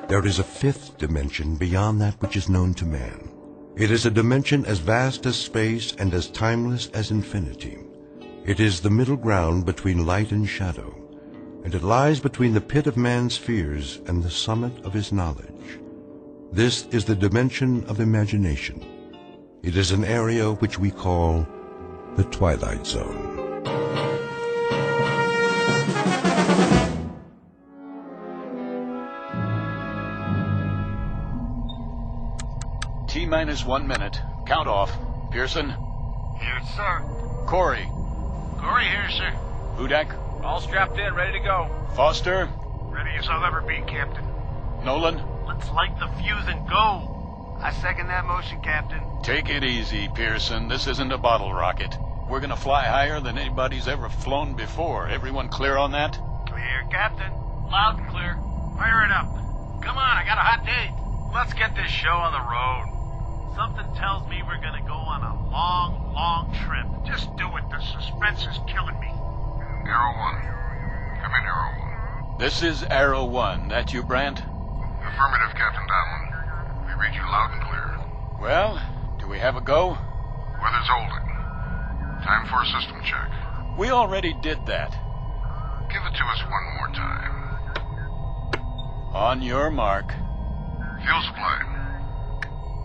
There is a fifth dimension beyond that which is known to man. It is a dimension as vast as space and as timeless as infinity. It is the middle ground between light and shadow, and it lies between the pit of man's fears and the summit of his knowledge. This is the dimension of imagination. It is an area which we call the Twilight Zone. T-minus 1 minute. Count off. Pearson? Here, sir. Corey? Corey here, sir. Hudak? All strapped in, ready to go. Foster? Ready as I'll ever be, Captain. Nolan? Let's light the fuse and go. I second that motion, Captain. Take it easy, Pearson. This isn't a bottle rocket. We're gonna fly higher than anybody's ever flown before. Everyone clear on that? Clear, Captain. Loud and clear. Fire it up. Come on, I got a hot date. Let's get this show on the road. Something tells me we're gonna go on a long, long trip. Just do it. The suspense is killing me. Arrow 1. Come in, Arrow 1. This is Arrow 1. That you, Brandt? Affirmative, Captain Donlin. We read you loud and clear. Well, do we have a go? Weather's holding. Time for a system check. We already did that. Give it to us one more time. On your mark. Fuel supply.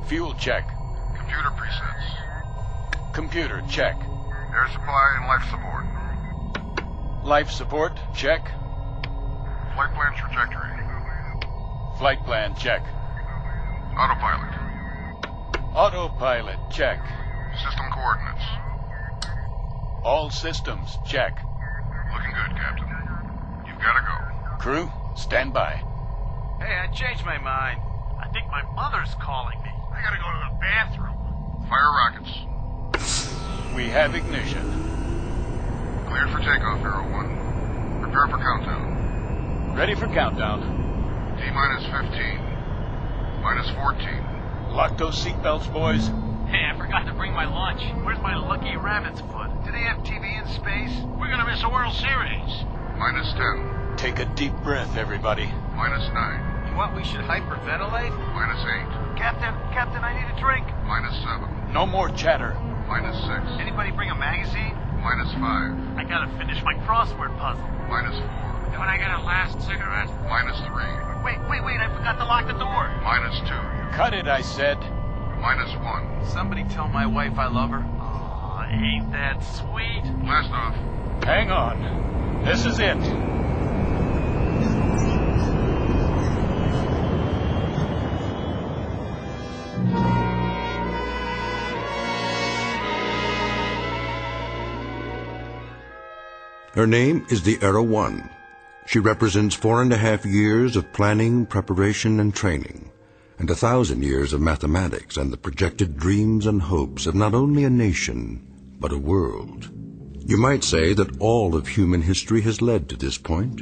Fuel check. Computer presets. Computer check. Air supply and life support. Life support check. Flight plan trajectory. Flight plan check. Autopilot. Autopilot check. System coordinates. All systems check. Looking good, Captain. You've got to go. Crew, stand by. Hey, I changed my mind. I think my mother's calling me. I gotta go to the bathroom. Fire rockets. We have ignition. Cleared for takeoff, Arrow 1. Prepare for countdown. Ready for countdown. T-minus 15. Minus 14. Lock those seatbelts, boys. Hey, I forgot to bring my lunch. Where's my lucky rabbit's foot? Do they have TV in space? We're gonna miss a World Series. Minus 10. Take a deep breath, everybody. Minus 9. What, we should hyperventilate? Minus 8. Captain, I need a drink. Minus 7. No more chatter. Minus 6. Anybody bring a magazine? Minus 5. I gotta finish my crossword puzzle. Minus 4. When I get a last cigarette? Minus 3. Wait, I forgot to lock the door. Minus 2. Cut it, I said. Minus 1. Somebody tell my wife I love her. Aw, ain't that sweet? Blast off. Hang on. This is it. Her name is the Arrow 1. She represents 4.5 years of planning, preparation, and training, and 1,000 years of mathematics and the projected dreams and hopes of not only a nation, but a world. You might say that all of human history has led to this point,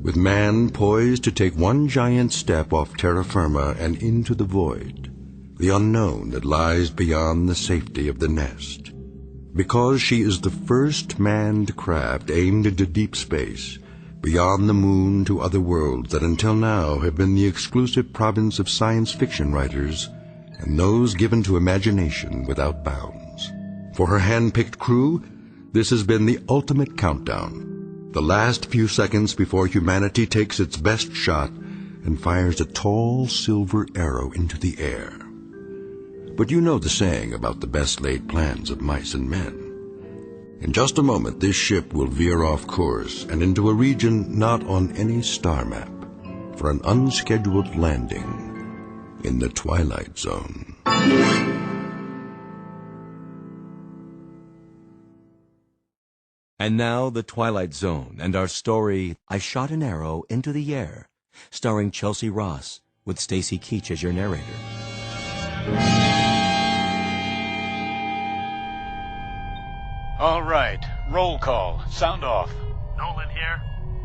with man poised to take one giant step off terra firma and into the void, the unknown that lies beyond the safety of the nest. Because she is the first manned craft aimed into deep space, beyond the moon to other worlds that until now have been the exclusive province of science fiction writers and those given to imagination without bounds. For her hand-picked crew, this has been the ultimate countdown, the last few seconds before humanity takes its best shot and fires a tall silver arrow into the air. But you know the saying about the best laid plans of mice and men. In just a moment, this ship will veer off course and into a region not on any star map for an unscheduled landing in the Twilight Zone. And now, The Twilight Zone and our story, I Shot an Arrow into the Air, starring Chelsea Ross, with Stacy Keach as your narrator. All right. Roll call. Sound off. Nolan here.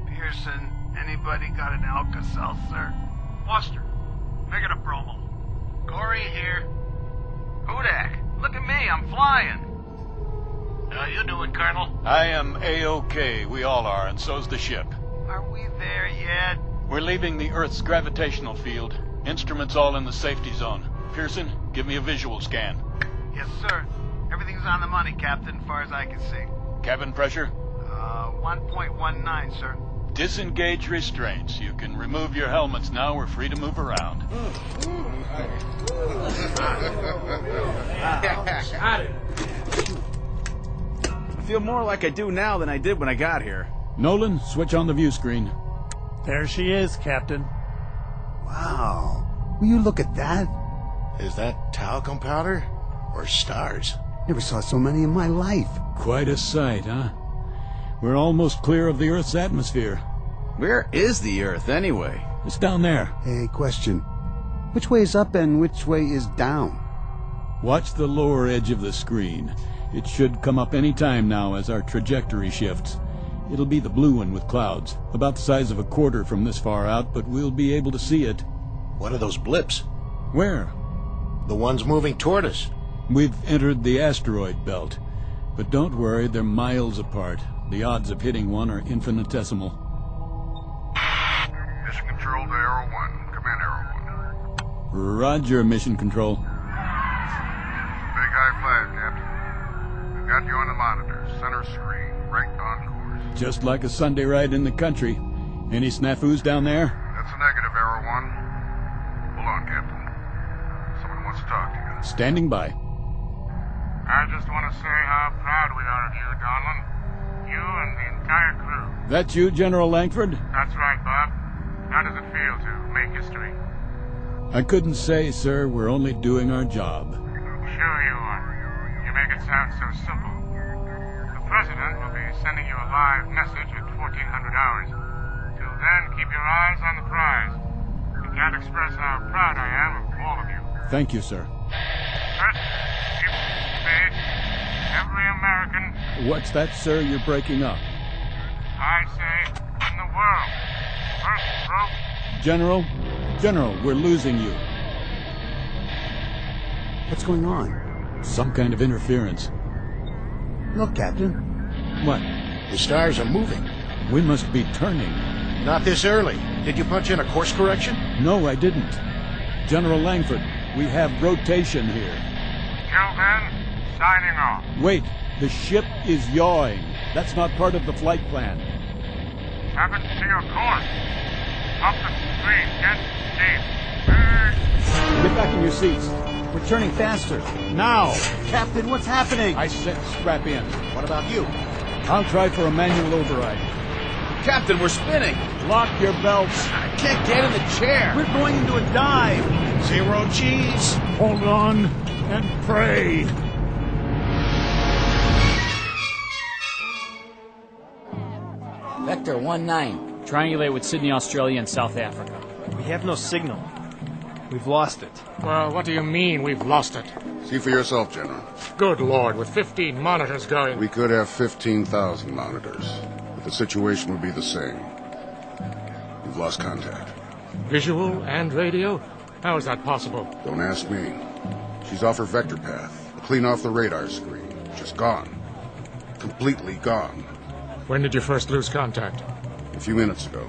Pearson, anybody got an Alka-Seltzer? Foster, make it a promo. Corey here. Hudak, look at me, I'm flying. How you doing, Colonel? I am A-OK. We all are, and so's the ship. Are we there yet? We're leaving the Earth's gravitational field. Instruments all in the safety zone. Pearson, give me a visual scan. Yes, sir. Everything's on the money, Captain, as far as I can see. Cabin pressure? 1.19, sir. Disengage restraints. You can remove your helmets now. We're free to move around. I feel more like I do now than I did when I got here. Nolan, switch on the view screen. There she is, Captain. Wow. Will you look at that? Is that talcum powder or stars? Never saw so many in my life. Quite a sight, huh? We're almost clear of the Earth's atmosphere. Where is the Earth, anyway? It's down there. Hey, question. Which way is up and which way is down? Watch the lower edge of the screen. It should come up any time now as our trajectory shifts. It'll be the blue one with clouds, about the size of a quarter from this far out, but we'll be able to see it. What are those blips? Where? The ones moving toward us. We've entered the asteroid belt. But don't worry, they're miles apart. The odds of hitting one are infinitesimal. Mission Control to Arrow 1. Come in, Arrow 1. Roger, Mission Control. Big high five, Captain. We've got you on the monitor, center screen, right on course. Just like a Sunday ride in the country. Any snafus down there? That's a negative, Arrow 1. Hold on, Captain. Someone wants to talk to you. Standing by. I just want to say how proud we are of you, Donlin. You and the entire crew. That you, General Langford? That's right, Bob. How does it feel to make history? I couldn't say, sir. We're only doing our job. Sure you are. You make it sound so simple. The President will be sending you a live message at 1400 hours. Till then, keep your eyes on the prize. I can't express how proud I am of all of you. Thank you, sir. First, keep faith. Every American... What's that, sir? You're breaking up. I say, in the world. First, broke. General, we're losing you. What's going on? Some kind of interference. Look, Captain. What? The stars are moving. We must be turning. Not this early. Did you punch in a course correction? No, I didn't. General Langford, we have rotation here. Till then, signing off. Wait, the ship is yawing. That's not part of the flight plan. Happen to your course. Up the screen, get deep. Get back in your seats. We're turning faster. Now! Captain, what's happening? I said strap in. What about you? I'll try for a manual override. Captain, we're spinning. Lock your belts. I can't get in the chair. We're going into a dive. 0 G's. Hold on and pray. Vector 19. Triangulate with Sydney, Australia and South Africa. We have no signal. We've lost it. Well, what do you mean we've lost it? See for yourself, General. Good Lord, with 15 monitors going... We could have 15,000 monitors, but the situation would be the same. We've lost contact. Visual and radio? How is that possible? Don't ask me. She's off her vector path, clean off the radar screen. Just gone. Completely gone. When did you first lose contact? A few minutes ago.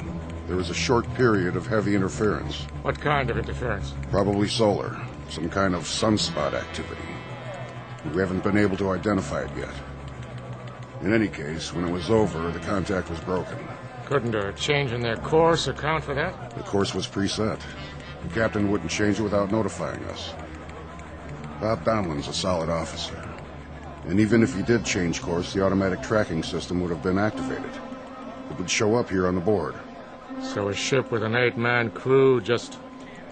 There was a short period of heavy interference. What kind of interference? Probably solar. Some kind of sunspot activity. We haven't been able to identify it yet. In any case, when it was over, the contact was broken. Couldn't a change in their course account for that? The course was preset. The captain wouldn't change it without notifying us. Bob Donlin's a solid officer. And even if he did change course, the automatic tracking system would have been activated. It would show up here on the board. So a ship with an 8-man crew just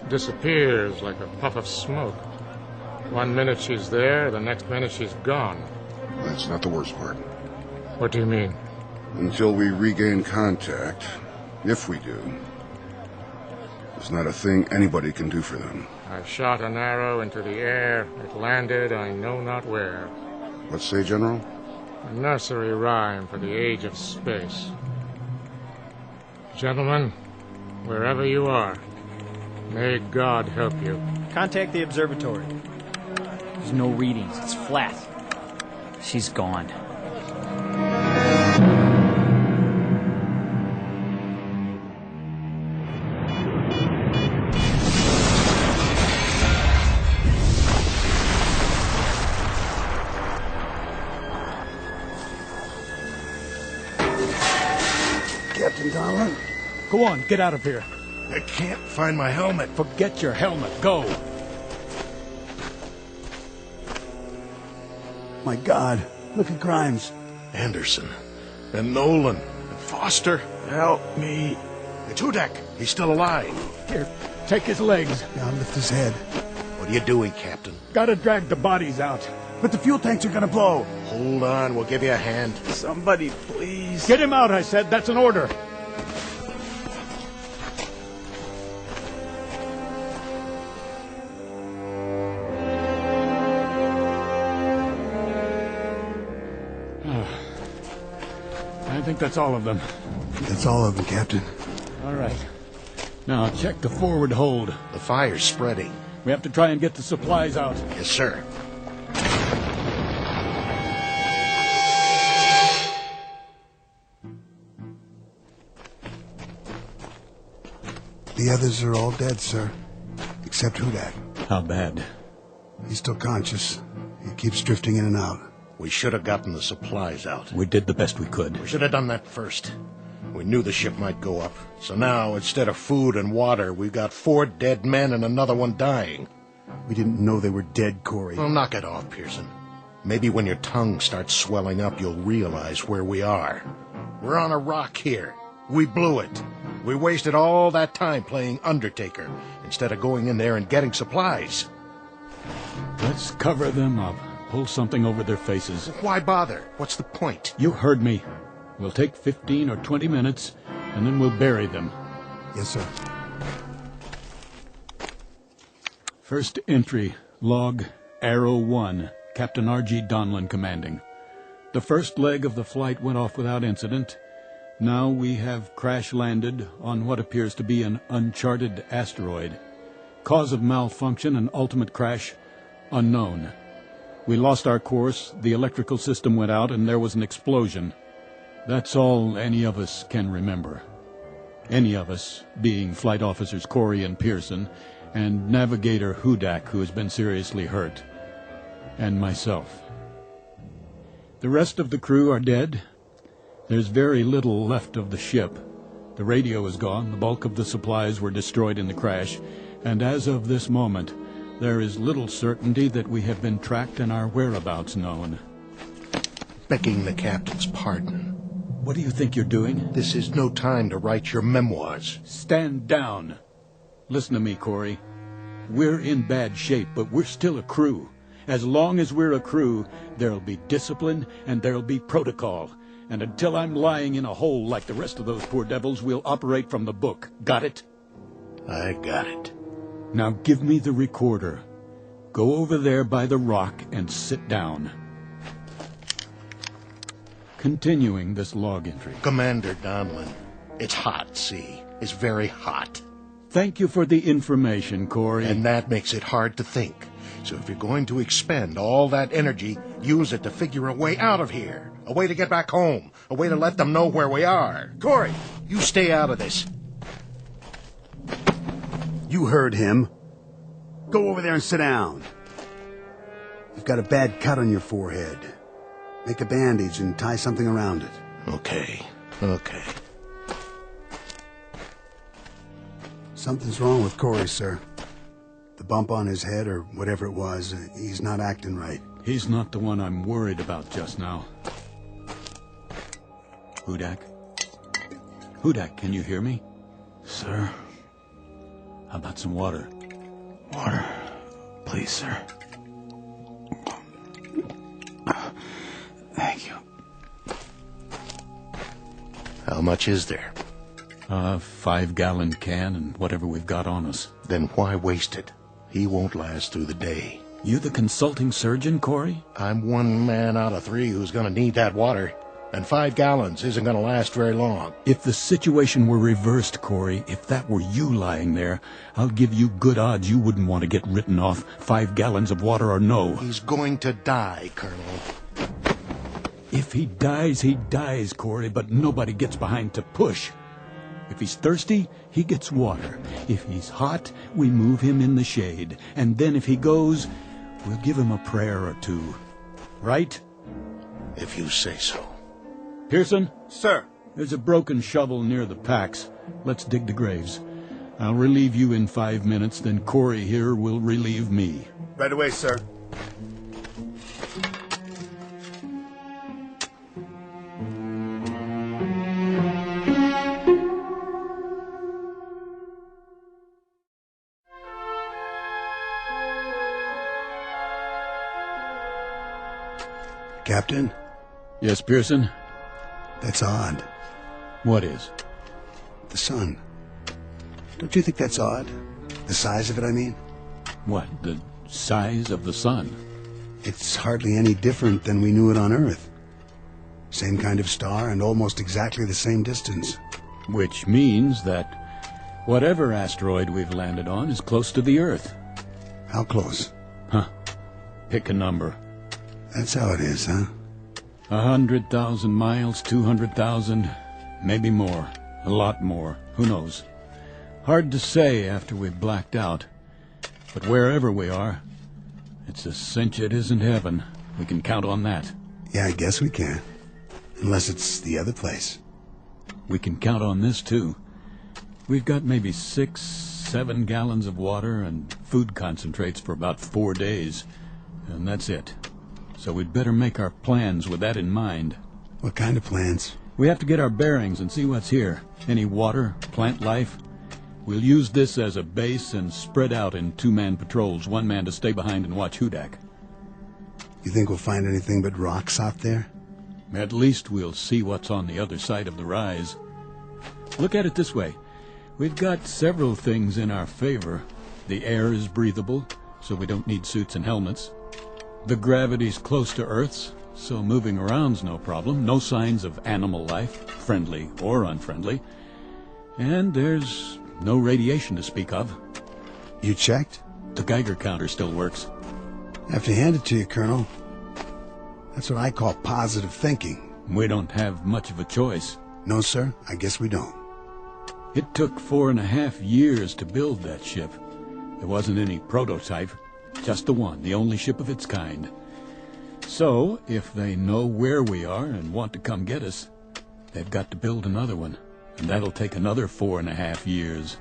disappears like a puff of smoke. One minute she's there, the next minute she's gone. That's not the worst part. What do you mean? Until we regain contact, if we do, there's not a thing anybody can do for them. I shot an arrow into the air. It landed I know not where. What say, General? A nursery rhyme for the age of space. Gentlemen, wherever you are, may God help you. Contact the observatory. There's no readings. It's flat. She's gone. Go on, get out of here. I can't find my helmet. Forget your helmet. Go. My God, look at Grimes. Anderson and Nolan and Foster. Help me. It's Hudak. He's still alive. Here, take his legs. Yeah, I'll lift his head. What are you doing, Captain? Gotta drag the bodies out. But the fuel tanks are gonna blow. Hold on, we'll give you a hand. Somebody, please. Get him out, I said. That's an order. I think that's all of them. That's all of them, Captain. All right. Now, check the forward hold. The fire's spreading. We have to try and get the supplies out. Yes, sir. The others are all dead, sir. Except Hudak. How bad? He's still conscious. He keeps drifting in and out. We should have gotten the supplies out. We did the best we could. We should have done that first. We knew the ship might go up. So now, instead of food and water, we've got 4 dead men and another one dying. We didn't know they were dead, Corey. Well, knock it off, Pearson. Maybe when your tongue starts swelling up, you'll realize where we are. We're on a rock here. We blew it. We wasted all that time playing Undertaker, instead of going in there and getting supplies. Let's cover them up. Pull something over their faces. Why bother? What's the point? You heard me. We'll take 15 or 20 minutes, and then we'll bury them. Yes, sir. First entry, log, Arrow 1, Captain R.G. Donlin commanding. The first leg of the flight went off without incident. Now we have crash-landed on what appears to be an uncharted asteroid. Cause of malfunction and ultimate crash, unknown. We lost our course, the electrical system went out, and there was an explosion. That's all any of us can remember. Any of us, being Flight Officers Corey and Pearson, and Navigator Hudak, who has been seriously hurt, and myself. The rest of the crew are dead. There's very little left of the ship. The radio is gone, the bulk of the supplies were destroyed in the crash, and as of this moment, there is little certainty that we have been tracked and our whereabouts known. Begging the captain's pardon. What do you think you're doing? This is no time to write your memoirs. Stand down. Listen to me, Corey. We're in bad shape, but we're still a crew. As long as we're a crew, there'll be discipline and there'll be protocol. And until I'm lying in a hole like the rest of those poor devils, we'll operate from the book. Got it? I got it. Now give me the recorder. Go over there by the rock and sit down. Continuing this log entry. Commander Donlin, it's hot, see? It's very hot. Thank you for the information, Corey. And that makes it hard to think. So if you're going to expend all that energy, use it to figure a way out of here. A way to get back home. A way to let them know where we are. Corey, you stay out of this. You heard him. Go over there and sit down. You've got a bad cut on your forehead. Make a bandage and tie something around it. Okay. Something's wrong with Corey, sir. The bump on his head, or whatever it was, he's not acting right. He's not the one I'm worried about just now. Hudak? Hudak, can you hear me? Sir? How about some water? Water. Please, sir. Thank you. How much is there? 5-gallon can and whatever we've got on us. Then why waste it? He won't last through the day. You the consulting surgeon, Corey? I'm 1 man out of 3 who's going to need that water. And 5 gallons isn't going to last very long. If the situation were reversed, Corey, if that were you lying there, I'll give you good odds you wouldn't want to get written off, 5 gallons of water or no. He's going to die, Colonel. If he dies, Corey, but nobody gets behind to push. If he's thirsty, he gets water. If he's hot, we move him in the shade. And then if he goes, we'll give him a prayer or two. Right? If you say so. Pearson? Sir. There's a broken shovel near the packs. Let's dig the graves. I'll relieve you in 5 minutes, then Corey here will relieve me. Right away, sir. Captain? Yes, Pearson? That's odd. What is? The sun. Don't you think that's odd? The size of it, I mean? What, the size of the sun? It's hardly any different than we knew it on Earth. Same kind of star and almost exactly the same distance. Which means that whatever asteroid we've landed on is close to the Earth. How close? Huh. Pick a number. That's how it is, huh? 100,000 miles, 200,000, maybe more. A lot more. Who knows? Hard to say after we've blacked out. But wherever we are, it's a cinch it isn't heaven. We can count on that. Yeah, I guess we can. Unless it's the other place. We can count on this, too. We've got maybe 6-7 gallons of water and food concentrates for about 4 days. And that's it. So we'd better make our plans with that in mind. What kind of plans? We have to get our bearings and see what's here. Any water, plant life. We'll use this as a base and spread out in 2-man patrols, 1 man to stay behind and watch Hudak. You think we'll find anything but rocks out there? At least we'll see what's on the other side of the rise. Look at it this way. We've got several things in our favor. The air is breathable, so we don't need suits and helmets. The gravity's close to Earth's, so moving around's no problem. No signs of animal life, friendly or unfriendly. And there's no radiation to speak of. You checked? The Geiger counter still works. I have to hand it to you, Colonel. That's what I call positive thinking. We don't have much of a choice. No, sir, I guess we don't. It took 4.5 years to build that ship. There wasn't any prototype. Just the one, the only ship of its kind. So, if they know where we are and want to come get us, they've got to build another one, and that'll take another 4.5 years.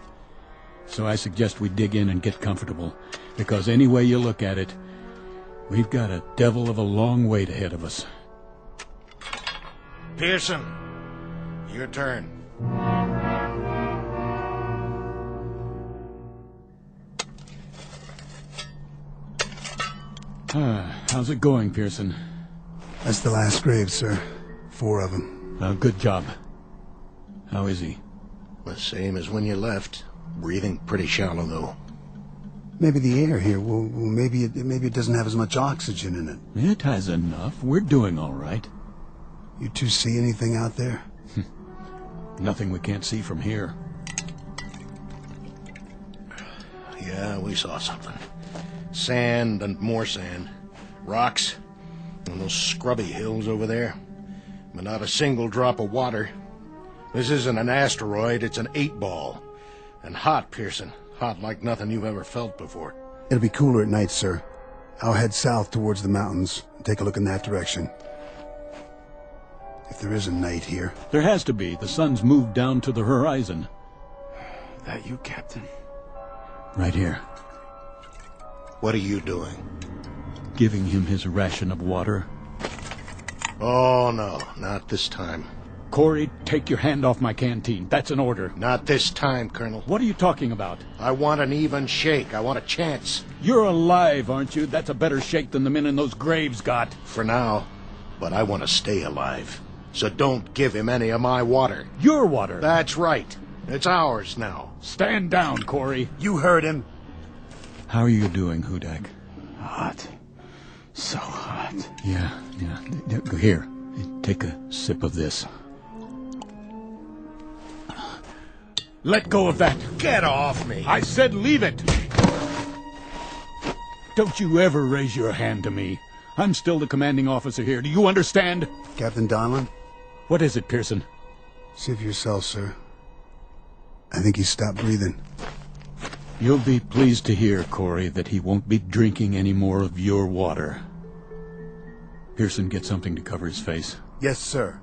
So I suggest we dig in and get comfortable, because any way you look at it, we've got a devil of a long wait ahead of us. Pearson, your turn. How's it going, Pearson? That's the last grave, sir. 4 of them. Good job. How is he? The same as when you left. Breathing pretty shallow, though. Maybe the air here, well maybe it doesn't have as much oxygen in it. It has enough. We're doing all right. You two see anything out there? Nothing we can't see from here. Yeah, we saw something. Sand and more sand. Rocks. And those scrubby hills over there. But not a single drop of water. This isn't an asteroid, it's an 8-ball. And hot, Pearson. Hot like nothing you've ever felt before. It'll be cooler at night, sir. I'll head south towards the mountains and take a look in that direction. If there is a night here. There has to be. The sun's moved down to the horizon. That you, Captain? Right here. What are you doing? Giving him his ration of water. Oh, no, not this time. Corey, take your hand off my canteen. That's an order. Not this time, Colonel. What are you talking about? I want an even shake. I want a chance. You're alive, aren't you? That's a better shake than the men in those graves got. For now. But I want to stay alive. So don't give him any of my water. Your water? That's right. It's ours now. Stand down, Corey. You heard him. How are you doing, Hudak? Hot. So hot. Yeah. Here, take a sip of this. Let go of that. Get off me. I said leave it. Don't you ever raise your hand to me. I'm still the commanding officer here. Do you understand? Captain Donlan? What is it, Pearson? See for yourself, sir. I think he stopped breathing. You'll be pleased to hear, Corey, that he won't be drinking any more of your water. Pearson, get something to cover his face. Yes, sir.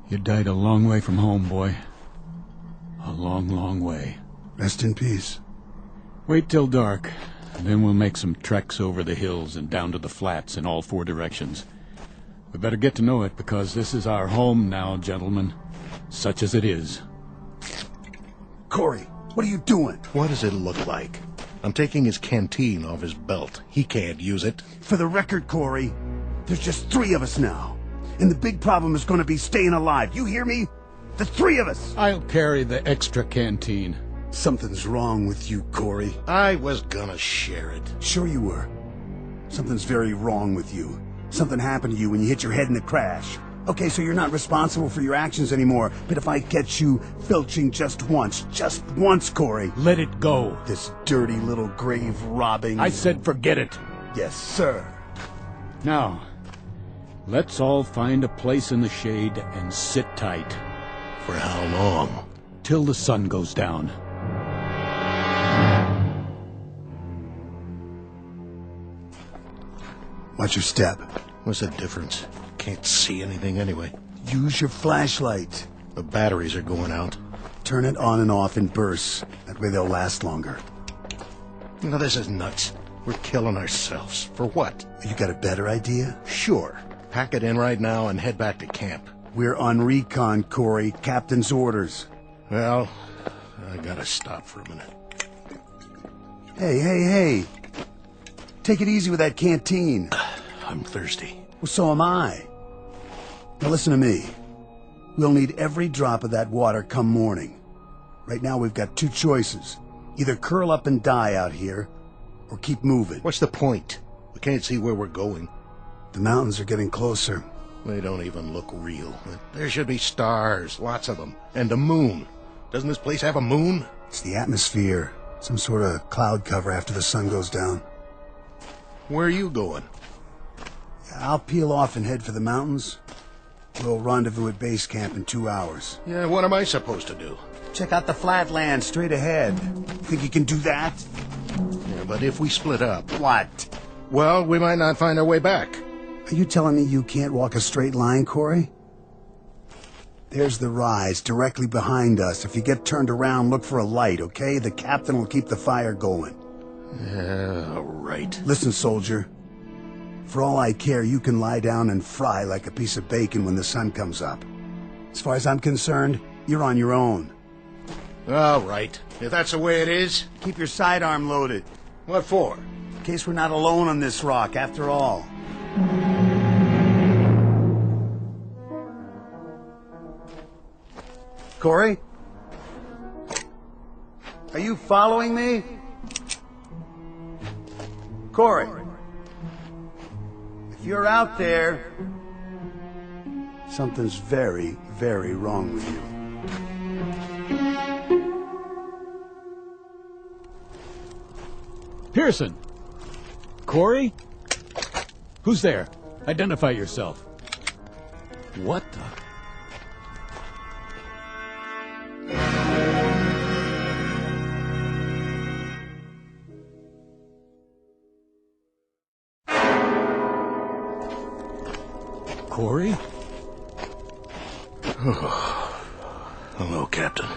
You died a long way from home, boy. A long, long way. Rest in peace. Wait till dark. Then we'll make some treks over the hills and down to the flats in all 4 directions. We better get to know it, because this is our home now, gentlemen. Such as it is. Corey, what are you doing? What does it look like? I'm taking his canteen off his belt. He can't use it. For the record, Corey, there's just 3 of us now. And the big problem is going to be staying alive. You hear me? The 3 of us! I'll carry the extra canteen. Something's wrong with you, Corey. I was gonna share it. Sure you were. Something's very wrong with you. Something happened to you when you hit your head in the crash. Okay, so you're not responsible for your actions anymore, but if I catch you filching just once, Corey... Let it go. This dirty little grave robbing... I said forget it. Yes, sir. Now, let's all find a place in the shade and sit tight. For how long? Till the sun goes down. Watch your step. What's the difference? Can't see anything anyway. Use your flashlight. The batteries are going out. Turn it on and off in bursts. That way they'll last longer. You know, this is nuts. We're killing ourselves. For what? You got a better idea? Sure. Pack it in right now and head back to camp. We're on recon, Corey. Captain's orders. Well, I gotta stop for a minute. Hey. Take it easy with that canteen. I'm thirsty. Well, so am I. Now listen to me. We'll need every drop of that water come morning. Right now we've got 2 choices. Either curl up and die out here, or keep moving. What's the point? We can't see where we're going. The mountains are getting closer. They don't even look real. There should be stars, lots of them. And a moon. Doesn't this place have a moon? It's the atmosphere. Some sort of cloud cover after the sun goes down. Where are you going? I'll peel off and head for the mountains. We'll rendezvous at base camp in 2 hours. Yeah, what am I supposed to do? Check out the flatlands straight ahead. Think you can do that? Yeah, but if we split up... What? Well, we might not find our way back. Are you telling me you can't walk a straight line, Corey? There's the rise directly behind us. If you get turned around, look for a light, okay? The captain will keep the fire going. Yeah, right. Listen, soldier. For all I care, you can lie down and fry like a piece of bacon when the sun comes up. As far as I'm concerned, you're on your own. All right. If that's the way it is... Keep your sidearm loaded. What for? In case we're not alone on this rock, after all. Corey? Are you following me? Corey? If you're out there, something's very, very wrong with you. Pearson! Corey? Who's there? Identify yourself. What the... Corey? Hello, Captain.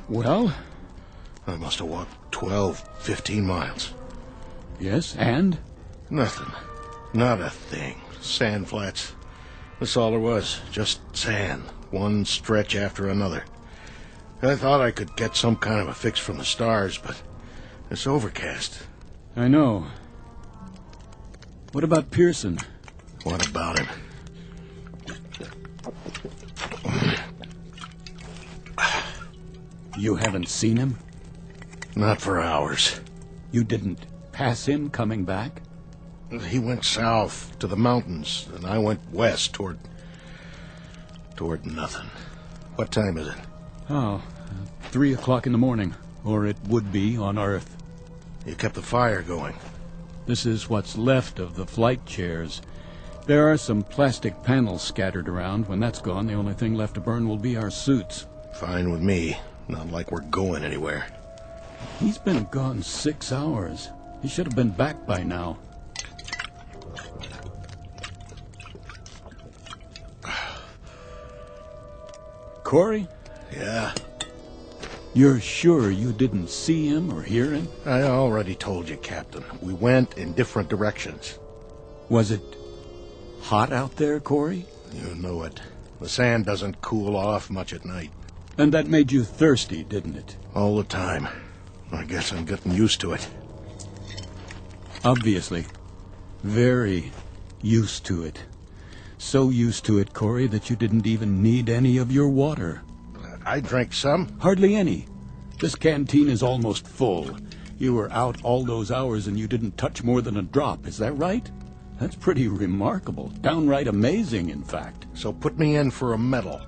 Well? I must have walked 12, 15 miles. Yes, and? Nothing. Not a thing. Sand flats. That's all there was. Just sand. One stretch after another. I thought I could get some kind of a fix from the stars, but it's overcast. I know. What about Pearson? What about him? You haven't seen him? Not for hours. You didn't pass him coming back? He went south to the mountains, and I went west toward nothing. What time is it? Oh, 3 o'clock in the morning, or it would be on Earth. You kept the fire going. This is what's left of the flight chairs. There are some plastic panels scattered around. When that's gone, the only thing left to burn will be our suits. Fine with me. Not like we're going anywhere. He's been gone 6 hours. He should have been back by now. Corey? Yeah. You're sure you didn't see him or hear him? I already told you, Captain. We went in different directions. Was it hot out there, Corey? You know it. The sand doesn't cool off much at night. And that made you thirsty, didn't it? All the time. I guess I'm getting used to it. Obviously. Very used to it. So used to it, Corey, that you didn't even need any of your water. I drank some. Hardly any. This canteen is almost full. You were out all those hours and you didn't touch more than a drop. Is that right? That's pretty remarkable. Downright amazing, in fact. So put me in for a medal.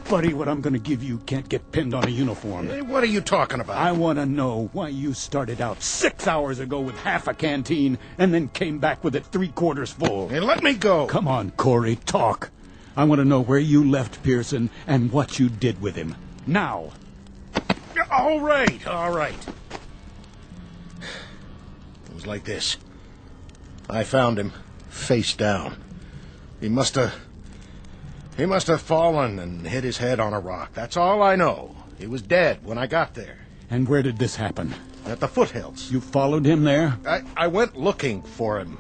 Buddy, what I'm going to give you can't get pinned on a uniform. Hey, what are you talking about? I want to know why you started out 6 hours ago with half a canteen and then came back with it 3/4 full. Hey, let me go. Come on, Corey, talk. I want to know where you left Pearson and what you did with him. Now. All right. It was like this. I found him face down. He must have fallen and hit his head on a rock. That's all I know. He was dead when I got there. And where did this happen? At the foothills. You followed him there? I went looking for him.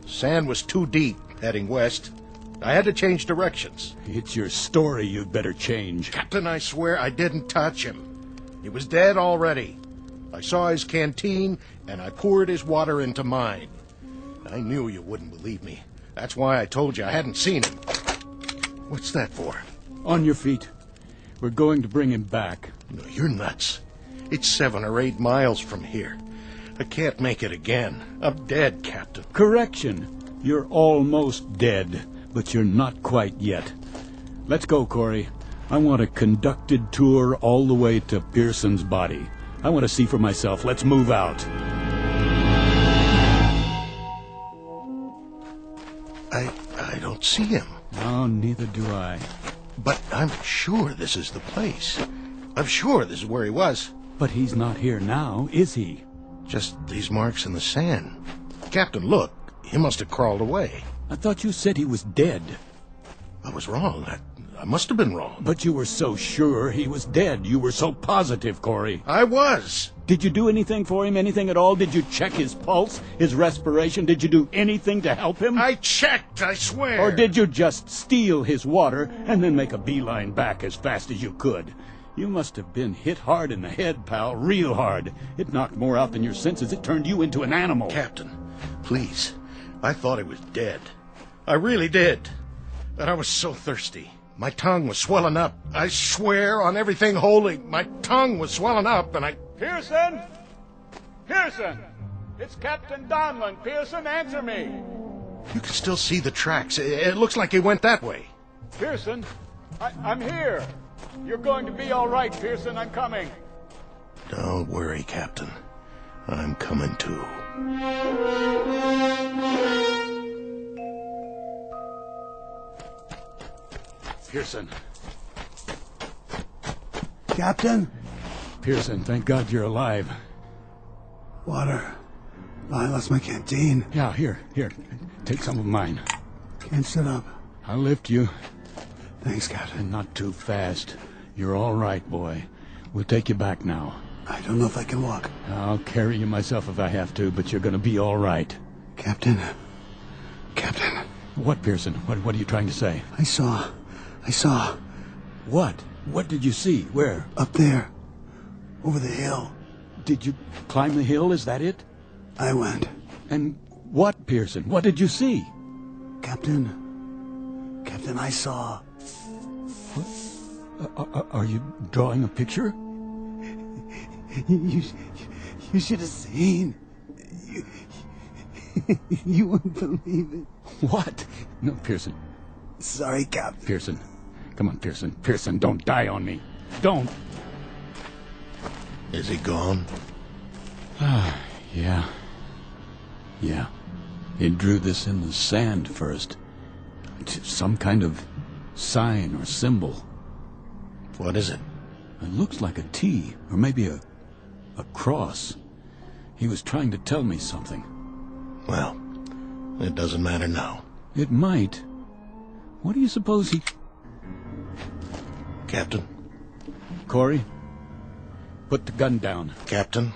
Sand was too deep, heading west. I had to change directions. It's your story you'd better change. Captain, I swear I didn't touch him. He was dead already. I saw his canteen, and I poured his water into mine. I knew you wouldn't believe me. That's why I told you I hadn't seen him. What's that for? On your feet. We're going to bring him back. No, you're nuts. It's 7 or 8 miles from here. I can't make it again. I'm dead, Captain. Correction. You're almost dead, but you're not quite yet. Let's go, Corey. I want a conducted tour all the way to Pearson's body. I want to see for myself. Let's move out. I don't see him. No, neither do I. But I'm sure this is the place. I'm sure this is where he was. But he's not here now, is he? Just these marks in the sand. Captain, look. He must have crawled away. I thought you said he was dead. I was wrong. I must have been wrong. But you were so sure he was dead. You were so positive, Corey. I was. Did you do anything for him? Anything at all? Did you check his pulse, his respiration? Did you do anything to help him? I checked, I swear. Or did you just steal his water and then make a beeline back as fast as you could? You must have been hit hard in the head, pal, real hard. It knocked more out than your senses. It turned you into an animal. Captain, please. I thought he was dead. I really did. But I was so thirsty. My tongue was swelling up. I swear on everything holy, my tongue was swelling up, and I... Pearson! Pearson! It's Captain Donlin. Pearson, answer me! You can still see the tracks. It looks like he went that way. Pearson, I'm here. You're going to be all right, Pearson. I'm coming. Don't worry, Captain. I'm coming too. Pearson. Captain? Pearson, thank God you're alive. Water. I lost my canteen. Yeah, here. Take some of mine. Can't sit up. I'll lift you. Thanks, Captain. And not too fast. You're all right, boy. We'll take you back now. I don't know if I can walk. I'll carry you myself if I have to, but you're gonna be all right. Captain. What, Pearson? What are you trying to say? I saw. What? What did you see? Where? Up there. Over the hill. Did you climb the hill? Is that it? I went. And what, Pearson? What did you see? Captain, I saw. What? Are you drawing a picture? You should have seen. You wouldn't believe it. What? No, Pearson. Sorry, Captain. Pearson. Come on, Pearson. Pearson, don't die on me. Don't. Is he gone? Yeah. He drew this in the sand first. Some kind of sign or symbol. What is it? It looks like a T, or maybe a cross. He was trying to tell me something. Well, it doesn't matter now. It might. What do you suppose he... Captain? Corey, put the gun down. Captain,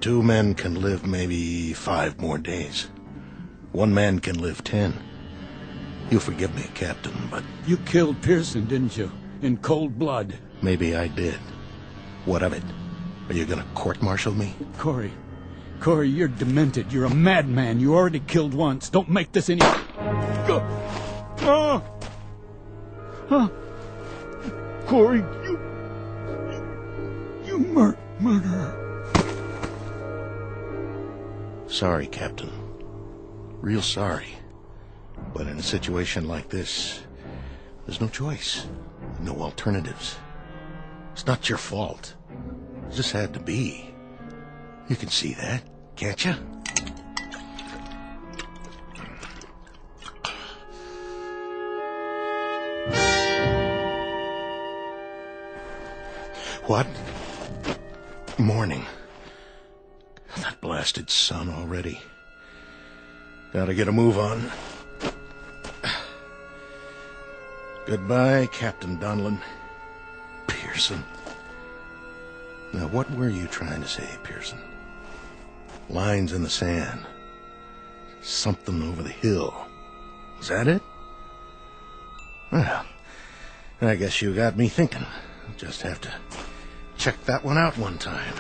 2 men can live maybe 5 more days. 1 man can live 10. You'll forgive me, Captain, but... You killed Pearson, didn't you? In cold blood. Maybe I did. What of it? Are you gonna court-martial me? Corey, you're demented. You're a madman. You already killed once. Don't make this any... Corey, you murderer. Sorry, Captain. Real sorry. But in a situation like this, there's no choice. No alternatives. It's not your fault. It just had to be. You can see that, can't you? What? Morning. That blasted sun already. Gotta get a move on. Goodbye, Captain Donlin. Pearson. Now, what were you trying to say, Pearson? Lines in the sand. Something over the hill. Is that it? Well, I guess you got me thinking. I'll just have to check that one out one time.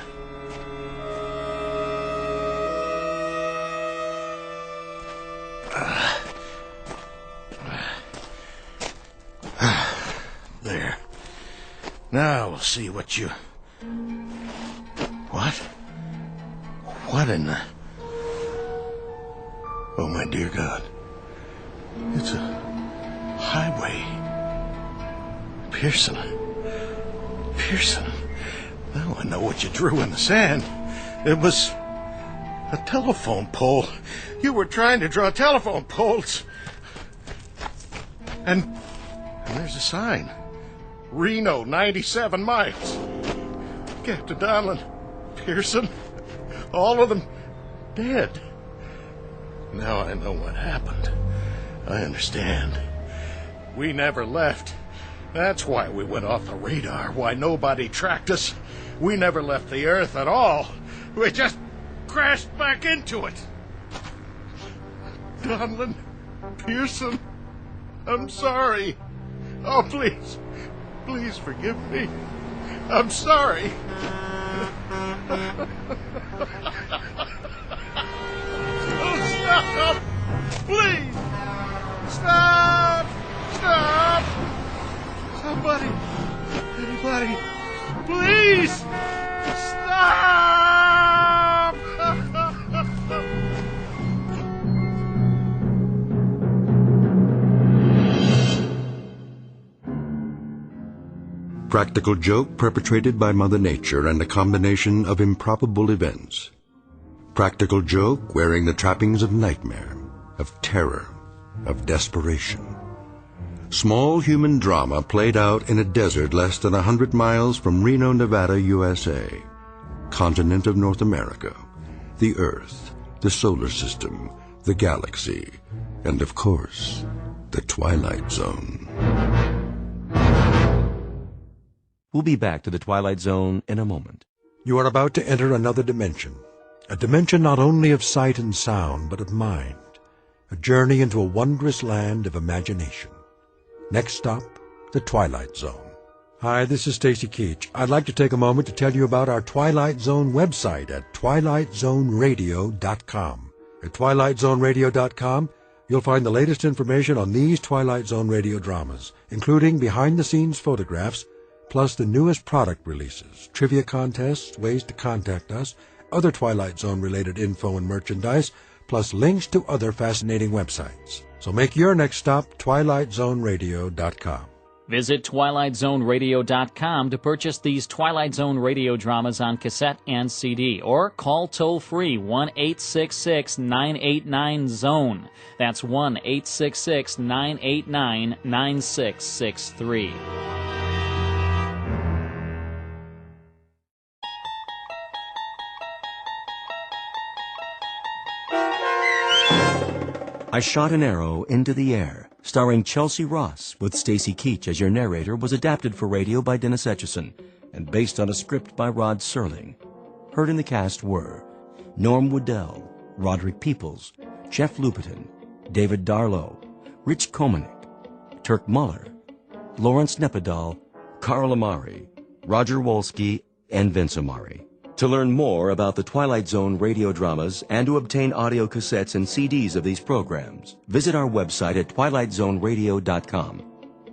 There. Now we'll see what you... What? What in the... Oh, my dear God. It's a highway. Pearson. Now I know what you drew in the sand. It was a telephone pole. You were trying to draw telephone poles. And there's a sign. Reno, 97 miles. Captain Donlin, Pearson, all of them dead. Now I know what happened. I understand. We never left. That's why we went off the radar, why nobody tracked us. We never left the Earth at all. We just crashed back into it. Donlin, Pearson, I'm sorry. Oh, please forgive me. I'm sorry. Oh, stop! Please! Stop! Somebody! Anybody! Please! Stop! Practical joke perpetrated by Mother Nature and a combination of improbable events. Practical joke wearing the trappings of nightmare, of terror, of desperation. Small human drama played out in a desert less than 100 miles from Reno, Nevada, USA. Continent of North America, the Earth, the solar system, the galaxy, and of course, the Twilight Zone. We'll be back to the Twilight Zone in a moment. You are about to enter another dimension. A dimension not only of sight and sound, but of mind. A journey into a wondrous land of imagination. Next stop, the Twilight Zone. Hi, this is Stacy Keach. I'd like to take a moment to tell you about our Twilight Zone website at twilightzoneradio.com. At twilightzoneradio.com, you'll find the latest information on these Twilight Zone radio dramas, including behind-the-scenes photographs, plus the newest product releases, trivia contests, ways to contact us, other Twilight Zone-related info and merchandise, plus links to other fascinating websites. So make your next stop twilightzoneradio.com. Visit twilightzoneradio.com to purchase these Twilight Zone radio dramas on cassette and CD, or call toll-free 1-866-989-ZONE. That's 1-866-989-9663. I shot an arrow into the air, starring Chelsea Ross with Stacy Keach as your narrator, was adapted for radio by Dennis Etchison and based on a script by Rod Serling. Heard in the cast were Norm Woodell, Roderick Peoples, Jeff Lupetin, David Darlow, Rich Komanek, Turk Muller, Lawrence Nepodal, Carl Amari, Roger Wolski, and Vince Amari. To learn more about the Twilight Zone radio dramas and to obtain audio cassettes and CDs of these programs, visit our website at twilightzoneradio.com.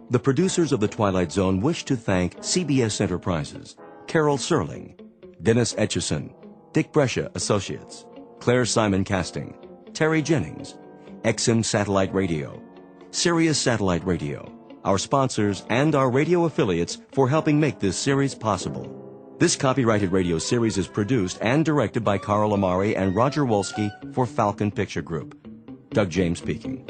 The producers of The Twilight Zone wish to thank CBS Enterprises, Carol Serling, Dennis Etchison, Dick Brescia Associates, Claire Simon Casting, Terry Jennings, XM Satellite Radio, Sirius Satellite Radio, our sponsors, and our radio affiliates for helping make this series possible. This copyrighted radio series is produced and directed by Carl Amari and Roger Wolski for Falcon Picture Group. Doug James speaking.